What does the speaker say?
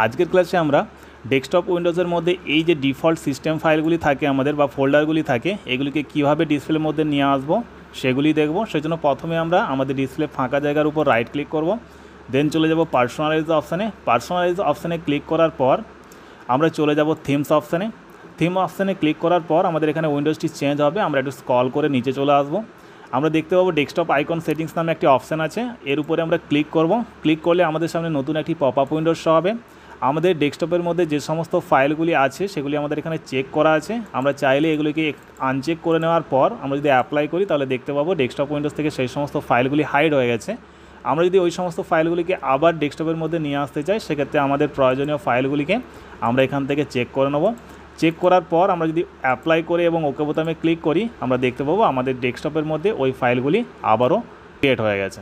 আজকের ক্লাসে আমরা ডেস্কটপ উইন্ডোজের মধ্যে এই যে ডিফল্ট সিস্টেম ফাইলগুলি থাকে আমাদের বা ফোল্ডারগুলি থাকে এগুলিকে কীভাবে ডিসপ্লের মধ্যে নিয়ে আসবো সেগুলি দেখব। সেজন্য প্রথমে আমরা আমাদের ডিসপ্লে ফাঁকা জায়গার উপর রাইট ক্লিক করব, দেন চলে যাব পার্সোনালাইজ অপশানে। পার্সোনালাইজ অপশানে ক্লিক করার পর আমরা চলে যাব থিমস অপশানে। থিম অপশানে ক্লিক করার পর আমাদের এখানে উইন্ডোজটি চেঞ্জ হবে। আমরা একটু স্ক্রল করে নিচে চলে আসবো। আমরা দেখতে পাবো ডেস্কটপ আইকন সেটিংস নামে একটি অপশান আছে, এর উপরে আমরা ক্লিক করব। ক্লিক করলে আমাদের সামনে নতুন একটি পপ আপ উইন্ডোজ শো হবে। আমাদের ডেস্কটপের মধ্যে যে সমস্ত ফাইলগুলি আছে সেগুলি আমাদের এখানে চেক করা আছে। আমরা চাইলে এগুলিকে আনচেক করে নেওয়ার পর আমরা যদি অ্যাপ্লাই করি তাহলে দেখতে পাবো ডেস্কটপ উইন্ডোজ থেকে সেই সমস্ত ফাইলগুলি হাইড হয়ে গেছে। আমরা যদি ওই সমস্ত ফাইলগুলিকে আবার ডেস্কটপের মধ্যে নিয়ে আসতে চাই সেক্ষেত্রে আমাদের প্রয়োজনীয় ফাইলগুলিকে আমরা এখান থেকে চেক করে নেব। চেক করার পর আমরা যদি অ্যাপ্লাই করি এবং ওকে বোতামে ক্লিক করি আমরা দেখতে পাবো আমাদের ডেস্কটপের মধ্যে ওই ফাইলগুলি আবারও ক্রিয়েট হয়ে গেছে।